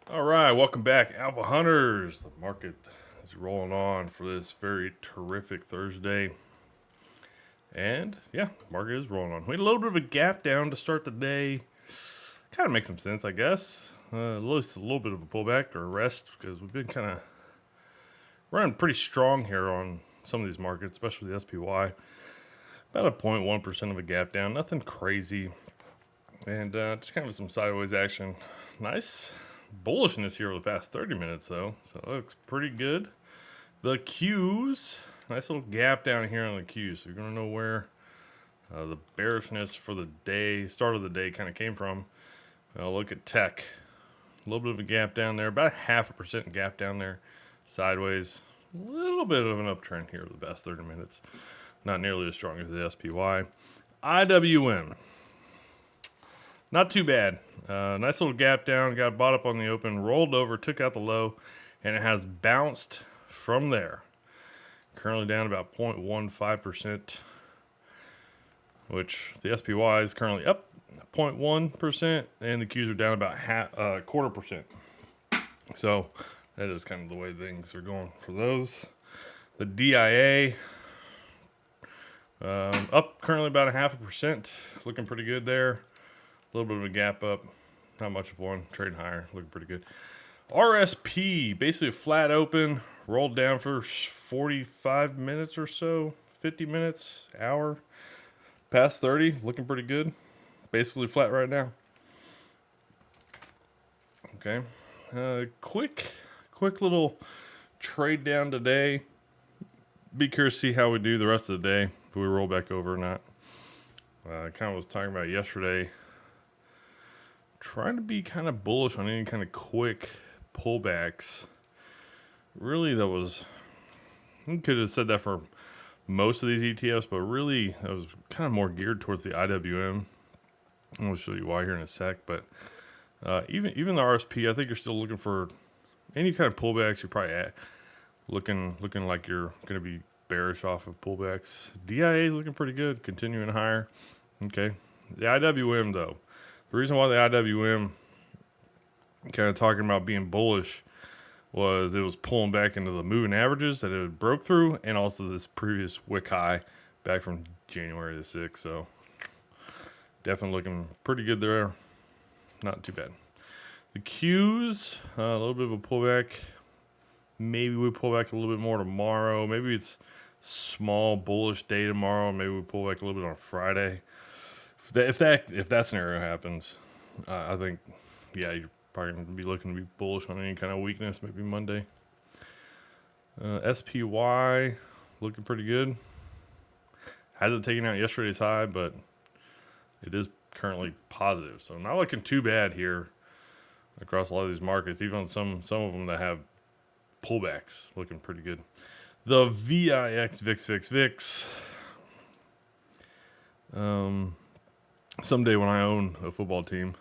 All right, welcome back, Alpha Hunters. The market is rolling on for this very terrific Thursday. And yeah, market is rolling on. We had a little bit of a gap down to start the day. Kind of makes some sense, I guess. At least a little bit of a pullback or a rest because we've been kind of running pretty strong here on some of these markets, especially the SPY. About a 0.1% of a gap down, nothing crazy. And just kind of some sideways action. Nice bullishness here over the past 30 minutes, though. So it looks pretty good. The Qs, nice little gap down here on the Qs. So you're going to know where the bearishness for the day, start of the day, kind of came from. Look at tech. A little bit of a gap down there, about 0.5% gap down there, sideways. A little bit of an uptrend here over the past 30 minutes. Not nearly as strong as the SPY. IWM. Not too bad. Nice little gap down, got bought up on the open, rolled over, took out the low, and it has bounced from there. Currently down about 0.15%, which the SPY is currently up 0.1%, and the Qs are down about a quarter percent. So that is kind of the way things are going for those. The DIA up currently about 0.5%, looking pretty good there. A little bit of a gap up, not much of one, trading higher, looking pretty good. RSP, basically a flat open, rolled down for 45 minutes or so, 50 minutes, hour, past 30, looking pretty good. Basically flat right now. Okay, quick little trade down today. Be curious to see how we do the rest of the day, if we roll back over or not. I kind of was talking about yesterday, trying to be kind of bullish on any kind of quick pullbacks. Really, you could have said that for most of these ETFs, but really, that was kind of more geared towards the IWM. I'm going to show you why here in a sec, but even the RSP, I think you're still looking for any kind of pullbacks. You're probably looking like you're going to be bearish off of pullbacks. DIA is looking pretty good, continuing higher. Okay, the IWM though. The reason why the IWM kind of talking about being bullish was it was pulling back into the moving averages that it broke through, and also this previous wick high back from January the 6th. So definitely looking pretty good there. Not too bad. The Qs, a little bit of a pullback. Maybe we pull back a little bit more tomorrow. Maybe it's small bullish day tomorrow. Maybe we pull back a little bit on Friday. If that scenario happens, I think you're probably going to be looking to be bullish on any kind of weakness. Maybe Monday. SPY looking pretty good. Hasn't taken out yesterday's high, but it is currently positive. So not looking too bad here across a lot of these markets. Even some of them that have pullbacks looking pretty good. The VIX VIX. Someday when I own a football team,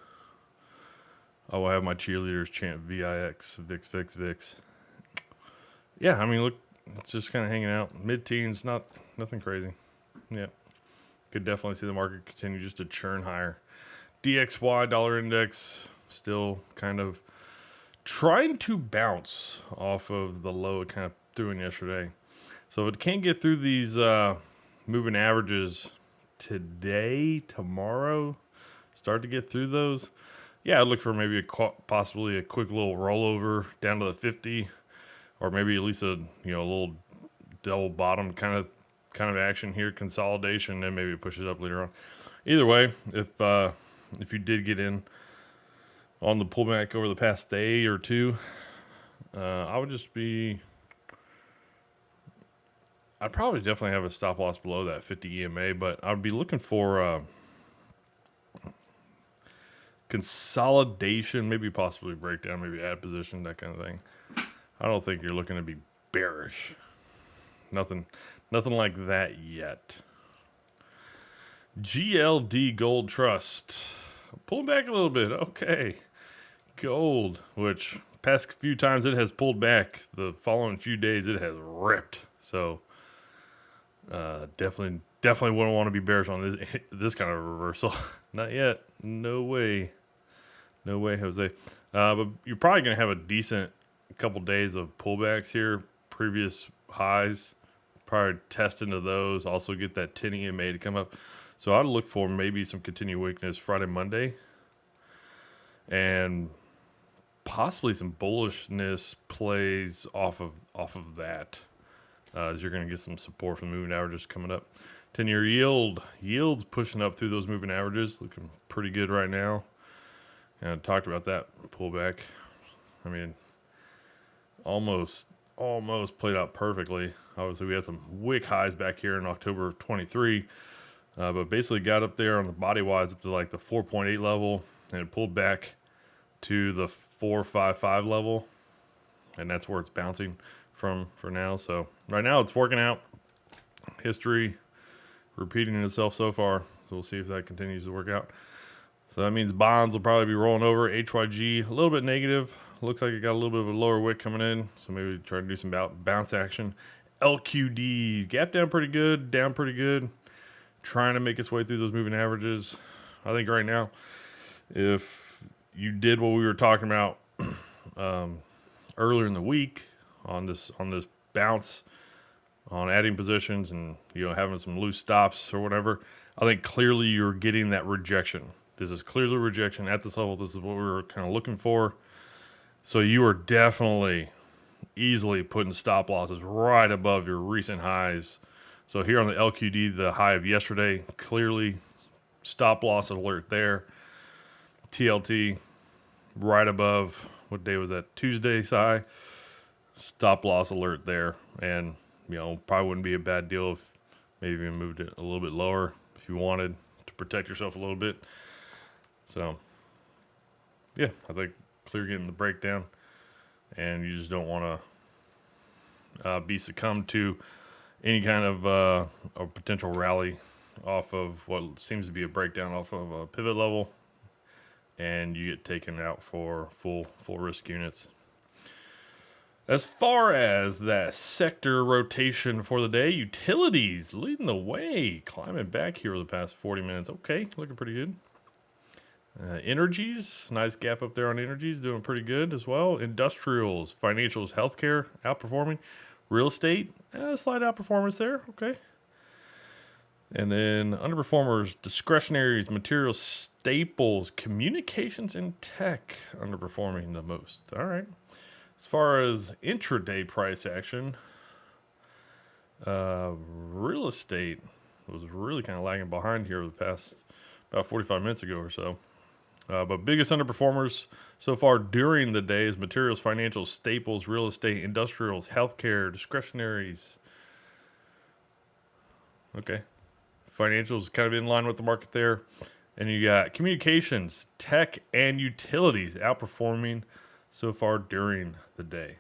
I will have my cheerleaders chant VIX VIX. Yeah, I mean, look, it's just kind of hanging out. Mid-teens, nothing crazy. Yeah, could definitely see the market continue just to churn higher. DXY dollar index still kind of trying to bounce off of the low it kind of threw in yesterday. So if it can't get through these moving averages today, tomorrow, start to get through those, yeah, I'd look for maybe possibly a quick little rollover down to the 50, or maybe at least a little double bottom kind of action here, consolidation, and maybe it pushes up later on. Either way, if you did get in on the pullback over the past day or two, I'd probably definitely have a stop loss below that 50 EMA, but I'd be looking for consolidation, maybe possibly breakdown, maybe add position, that kind of thing. I don't think you're looking to be bearish. Nothing like that yet. GLD Gold Trust. Pulling back a little bit. Okay. Gold, which past few times it has pulled back. The following few days it has ripped. So definitely wouldn't want to be bearish on this kind of reversal. Not yet. No way. No way, Jose. But you're probably going to have a decent couple days of pullbacks here. Previous highs, probably test into those. Also get that 10 EMA to come up. So I'd look for maybe some continued weakness Friday, Monday, and possibly some bullishness plays off of that. As you're going to get some support from the moving averages coming up. 10-year yield's pushing up through those moving averages, looking pretty good right now. And I talked about that pullback. I mean, almost played out perfectly. Obviously, we had some wick highs back here in October of 23, but basically got up there on the body wise up to like the 4.8 level, and it pulled back to the 455 level, and that's where it's bouncing from for now. So right now it's working out. History repeating itself so far. So we'll see if that continues to work out. So that means bonds will probably be rolling over. HYG a little bit negative. Looks like it got a little bit of a lower wick coming in. So maybe try to do some bounce action. LQD gap down pretty good. Trying to make its way through those moving averages. I think right now, if you did what we were talking about earlier in the week on this bounce, on adding positions and having some loose stops or whatever, I think clearly you're getting that rejection. This is clearly rejection at this level. This is what we were kind of looking for. So you are definitely easily putting stop losses right above your recent highs. So here on the LQD, the high of yesterday, clearly stop loss alert there. TLT right above, what day was that? Tuesday's high. Stop loss alert there. And probably wouldn't be a bad deal if maybe even moved it a little bit lower if you wanted to protect yourself a little bit. So, yeah, I think clear getting the breakdown, and you just don't want to be succumbed to any kind of a potential rally off of what seems to be a breakdown off of a pivot level, and you get taken out for full risk units. As far as that sector rotation for the day, utilities leading the way, climbing back here over the past 40 minutes. Okay, looking pretty good. Energies, nice gap up there on energies, doing pretty good as well. Industrials, financials, healthcare, outperforming. Real estate, slight outperformance there. Okay. And then underperformers, discretionaries, materials, staples, communications, and tech underperforming the most. All right. As far as intraday price action, real estate was really kind of lagging behind here over the past about 45 minutes ago or so. But biggest underperformers so far during the day is materials, financials, staples, real estate, industrials, healthcare, discretionaries. Okay. Financials kind of in line with the market there. And you got communications, tech, and utilities outperforming so far during the day.